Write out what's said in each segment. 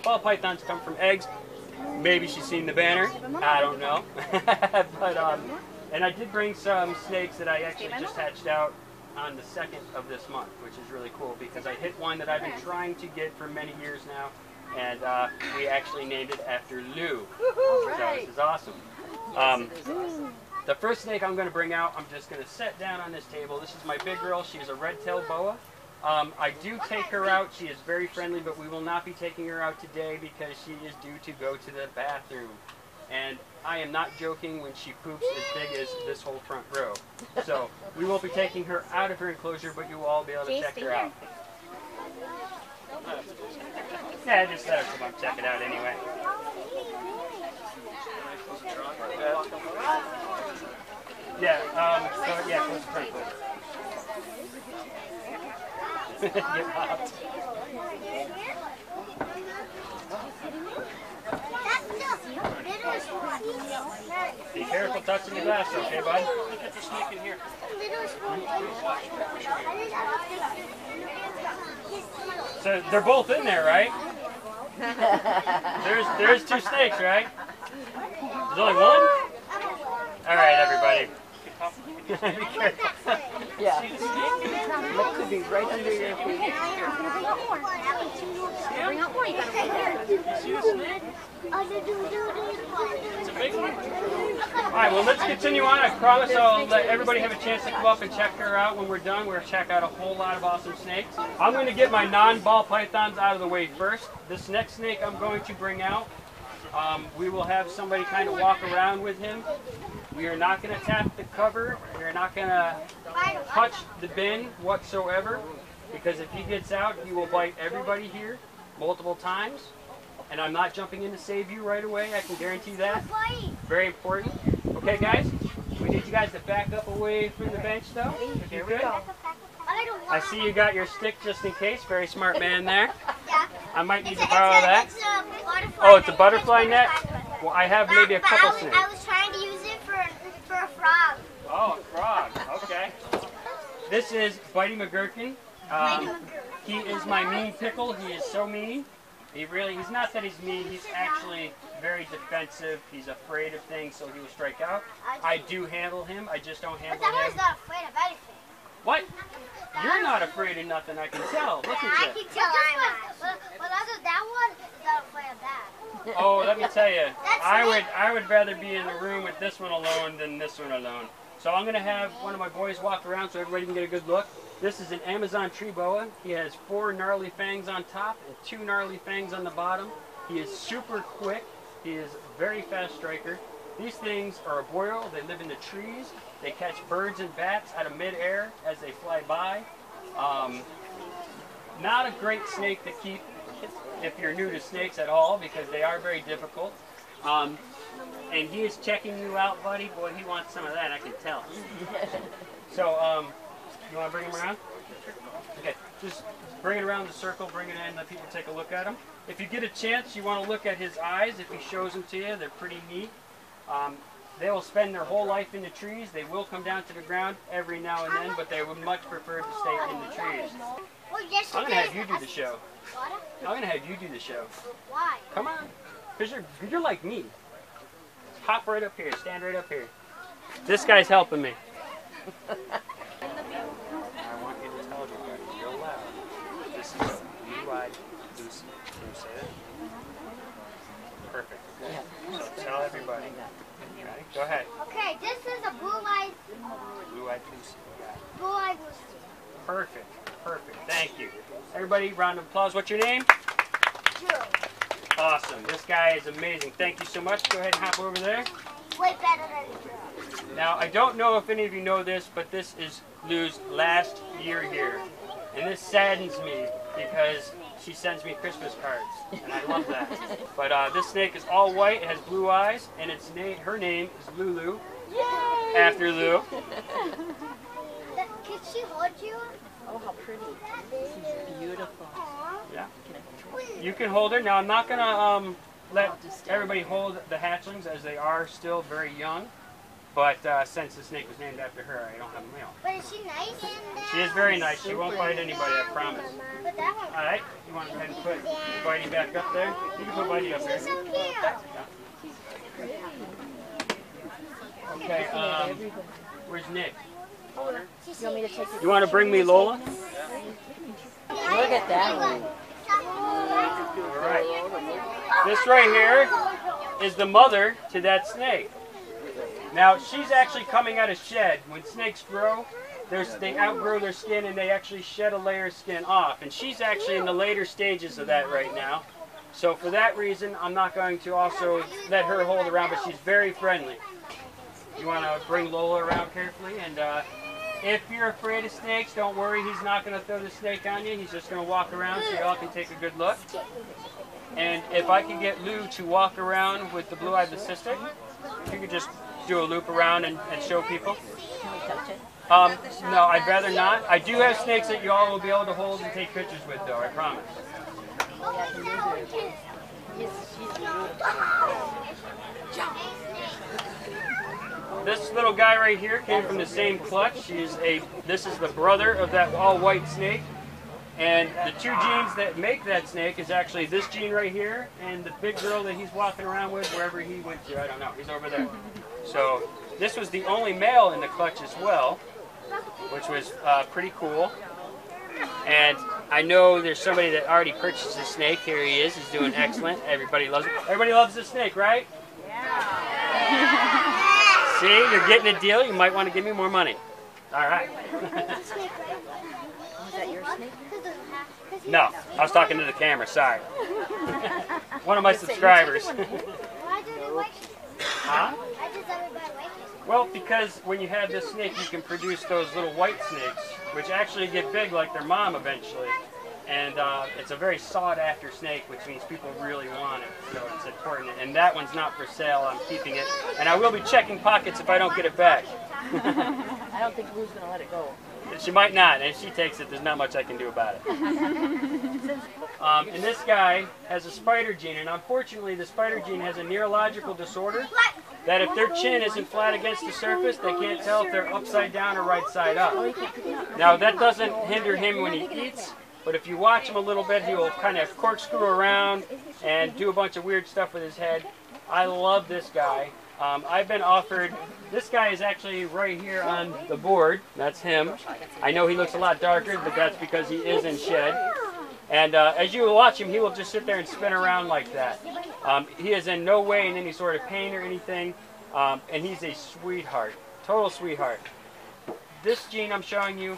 ball pythons come from eggs. Maybe she's seen the banner. I don't know. But and I did bring some snakes that I actually just hatched out on the 2nd of this month, which is really cool because I hit one that I've been trying to get for many years now, and we actually named it after Lou. So this is awesome. The first snake I'm going to bring out, I'm just going to set down on this table. This is my big girl. She's a red-tailed boa. I do take her out. She is very friendly, but we will not be taking her out today because she is due to go to the bathroom. And I am not joking when she poops as big as this whole front row. So we won't be taking her out of her enclosure, but you will all be able to check her out. Yeah, just let her come up, check it out anyway. Yeah, so yeah, close the front door. Get popped. Be careful touching the glass, okay, bud? Put the snake in here. So they're both in there, right? There's 2 snakes, right? There's only one? All right, everybody. Be careful. Yeah. That could be right under your feet. Bring out more. You gotta bring it. See the snake? It's a big one. All right, well, let's continue on. I promise I'll let everybody have a chance to come up and check her out when we're done. We're going to check out a whole lot of awesome snakes. I'm going to get my non-ball pythons out of the way first. This next snake I'm going to bring out, we will have somebody kind of walk around with him. We are not going to tap the cover. We are not going to touch the bin whatsoever, because if he gets out, he will bite everybody here multiple times. And I'm not jumping in to save you right away. I can guarantee that. Very important. Okay, guys? We need you guys to back up away from the bench, though. If you could. I see you got your stick just in case. Very smart man there. I might need to borrow that. Oh, it's a butterfly net? Well, I have maybe a couple snakes. I was trying to use it for a frog. Oh, a frog. Okay. This is Bitey McGurkin. He is my mean pickle. He is so mean. He's not that he's mean, he's actually very defensive. He's afraid of things, so he will strike out. I do handle him, I just don't handle him. But that not afraid of anything. What? You're not afraid of nothing, I can tell. Look at you. I can tell but that one is not afraid of that. Oh, let me tell you, I would rather be in the room with this one alone than this one alone. So I'm going to have one of my boys walk around so everybody can get a good look. This is an Amazon tree boa. He has 4 gnarly fangs on top and 2 gnarly fangs on the bottom. He is super quick. He is a very fast striker. These things are arboreal. They live in the trees. They catch birds and bats out of midair as they fly by. Not a great snake to keep if you're new to snakes at all, because they are very difficult. And he is checking you out, buddy. Boy, he wants some of that, I can tell. So, you want to bring him around? Okay, just bring it around the circle, bring it in, let people take a look at him. If you get a chance, you want to look at his eyes. If he shows them to you, they're pretty neat. They will spend their whole life in the trees. They will come down to the ground every now and then, but they would much prefer to stay in the trees. I'm going to have you do the show. I'm going to have you do the show. Why? Come on. Because you're like me. Hop right up here. Stand right up here. This guy's helping me. I want you to tell everybody real loud. This is blue-eyed Lucy. Can you say that? Perfect. Okay. So tell everybody. Ready? Go ahead. Okay, this is a blue-eyed Lucy. Yeah. Blue-eyed Lucy. Perfect. Perfect. Thank you. Everybody, round of applause. What's your name? Drew. Awesome. This guy is amazing. Thank you so much. Go ahead and hop over there. Way better than Drew. Now, I don't know if any of you know this, but this is Lou's last year here. And this saddens me because she sends me Christmas cards, and I love that. But this snake is all white, it has blue eyes, and her name is Lulu. Yay! After Lou. Can she hold you? Oh, how pretty. She's beautiful. Yeah. You can hold her. Now, I'm not going to let everybody hold the hatchlings as they are still very young. But since the snake was named after her, I don't have a male. But is she nice? She is very nice. She won't bite anybody, I promise. But that one. All right, you want to go ahead and put Bitey back up there? You can put Bitey up there. She's so cute. Okay, where's Nick? You want me to take You want to bring me Lola? Look at that one. All right. This right here is the mother to that snake. Now, she's actually coming out of shed. When snakes grow, they outgrow their skin and they actually shed a layer of skin off. And she's actually in the later stages of that right now. So for that reason, I'm not going to also let her hold around, but she's very friendly. You want to bring Lola around carefully, and if you're afraid of snakes, don't worry. He's not going to throw the snake on you. He's just going to walk around so y'all can take a good look. And if I could get Lou to walk around with the blue-eyed leucistic, if you could just do a loop around and show people. Can we touch it? No, I'd rather not. I do have snakes that you all will be able to hold and take pictures with, though, I promise. This little guy right here came from the same clutch. This is the brother of that all-white snake. And the two genes that make that snake is actually this gene right here and the big girl that he's walking around with wherever he went to. I don't know. He's over there. So this was the only male in the clutch as well, which was pretty cool. And I know there's somebody that already purchased the snake. Here he is. He's doing excellent. Everybody loves it. Everybody loves the snake, right? Yeah. See, you're getting a deal. You might want to give me more money. All right. Was that your snake? No, I was talking to the camera. Sorry. One of my subscribers. Why do they like? Huh? Why does everybody like it? Well, because when you have this snake, you can produce those little white snakes, which actually get big like their mom eventually. And it's a very sought-after snake, which means people really want it. So it's important. And that one's not for sale. I'm keeping it. And I will be checking pockets if I don't get it back. I don't think Lou's going to let it go. She might not. And if she takes it, there's not much I can do about it. And this guy has a spider gene. And unfortunately, the spider gene has a neurological disorder that if their chin isn't flat against the surface, they can't tell if they're upside down or right side up. Now, that doesn't hinder him when he eats. But if you watch him a little bit, he will kind of corkscrew around and do a bunch of weird stuff with his head. I love this guy. I've been offered, this guy is actually right here on the board. That's him. I know he looks a lot darker, but that's because he is in shed. And as you watch him, he will just sit there and spin around like that. He is in no way in any sort of pain or anything. And he's a sweetheart, total sweetheart. This gene I'm showing you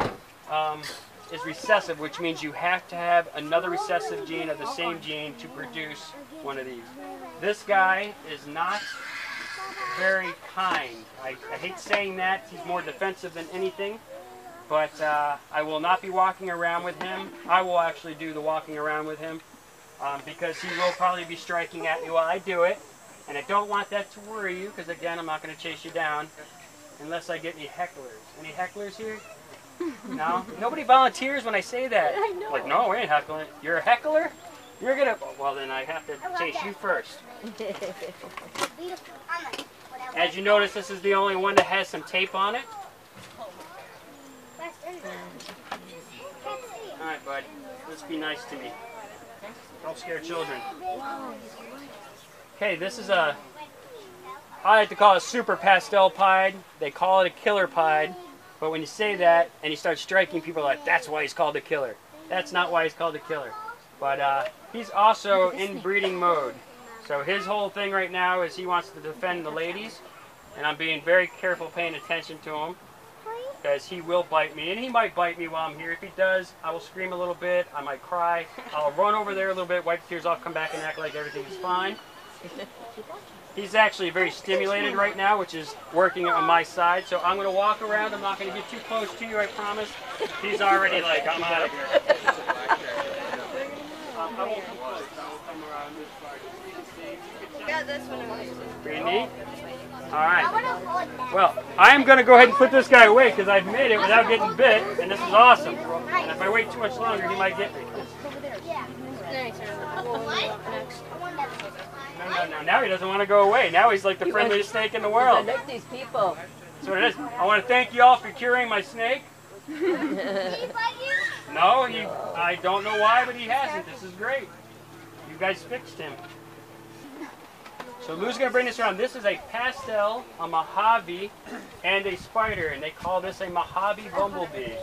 is recessive, which means you have to have another recessive gene of the same gene to produce one of these. This guy is not very kind. I hate saying that. He's more defensive than anything. But I will not be walking around with him. I will actually do the walking around with him because he will probably be striking at me while I do it. And I don't want that to worry you because, again, I'm not going to chase you down unless I get any hecklers. Any hecklers here? No? Nobody volunteers when I say that. Like, no, we ain't heckling. You're a heckler? You're going to... Well, then I have to chase you first. As you notice, this is the only one that has some tape on it. Alright, bud. Let's be nice to me. Don't scare children. Okay, this is a... I like to call it a super pastel pied. They call it a killer pied. But when you say that and you start striking, people are like, that's why he's called a killer. That's not why he's called a killer. But he's also in breeding mode. So his whole thing right now is he wants to defend the ladies. And I'm being very careful paying attention to him. Because he will bite me. And he might bite me while I'm here. If he does, I will scream a little bit. I might cry. I'll run over there a little bit, wipe the tears off, come back and act like everything's fine. He's actually very stimulated right now, which is working on my side. So I'm going to walk around. I'm not going to get too close to you, I promise. He's already like, I'm out of here. I won't come close. I will come around this part. Yeah, this one. Pretty neat? All right. Well, I am going to go ahead and put this guy away because I've made it without getting bit, and this is awesome. And if I wait too much longer, he might get me. Yeah. No. Now he doesn't want to go away. Now he's like the friendliest snake in the world. I like these people. That's what it is. I want to thank you all for curing my snake. Did he bite you? No, I don't know why, but he hasn't. This is great. You guys fixed him. So Lou's going to bring this around. This is a pastel, a Mojave, and a spider, and they call this a Mojave bumblebee.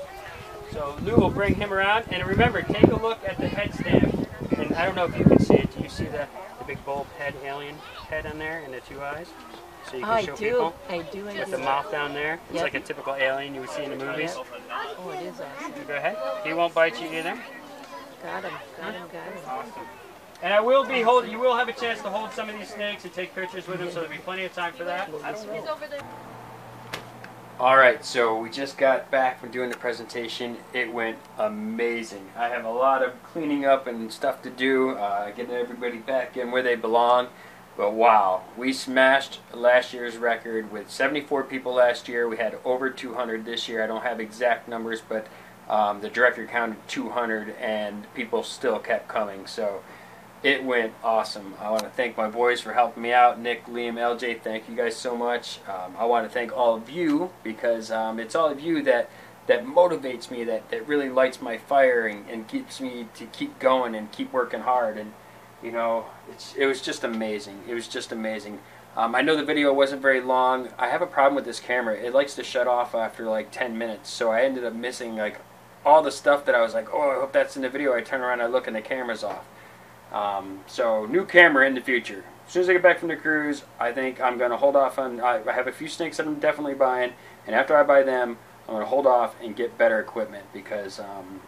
So Lou will bring him around, and remember, take a look at the headstand. And I don't know if you can see it. Do you see the big bulb head, alien head on there, and the two eyes? So you can show people. I do. With the mouth down there. It's Yep. like a typical alien you would see in the movies. Oh, it is awesome. Go ahead. He won't bite you either. Got him. Awesome. And I will be you will have a chance to hold some of these snakes and take pictures with them, so there'll be plenty of time for that. Alright, so we just got back from doing the presentation. It went amazing. I have a lot of cleaning up and stuff to do, getting everybody back in where they belong. But wow, we smashed last year's record with 74 people last year. We had over 200 this year. I don't have exact numbers, but the director counted 200 and people still kept coming. So it went awesome. I want to thank my boys for helping me out. Nick, Liam, LJ, thank you guys so much. I want to thank all of you because it's all of you that motivates me, that really lights my fire and keeps me to keep going and keep working hard. And you know, it was just amazing. It was just amazing. I know the video wasn't very long. I have a problem with this camera. It likes to shut off after like 10 minutes. So I ended up missing like all the stuff that I was like, oh, I hope that's in the video. I turn around, I look, and the camera's off. So new camera in the future. As soon as I get back from the cruise, I think I'm going to hold off on, I have a few snakes that I'm definitely buying, and after I buy them, I'm going to hold off and get better equipment because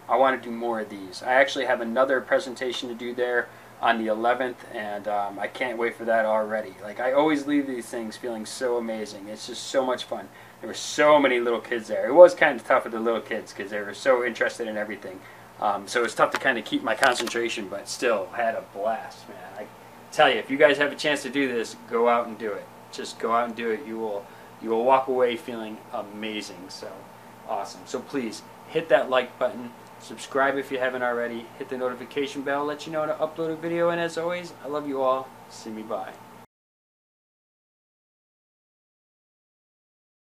I want to do more of these. I actually have another presentation to do there on the 11th, and I can't wait for that already. Like, I always leave these things feeling so amazing. It's just so much fun. There were so many little kids there. It was kind of tough with the little kids because they were so interested in everything. So it's tough to kind of keep my concentration, but still had a blast, man. I tell you, if you guys have a chance to do this, go out and do it. Just go out and do it. You will walk away feeling amazing. So awesome. So please hit that like button, subscribe if you haven't already, hit the notification bell, let you know to upload a video, and as always, I love you all. See me bye.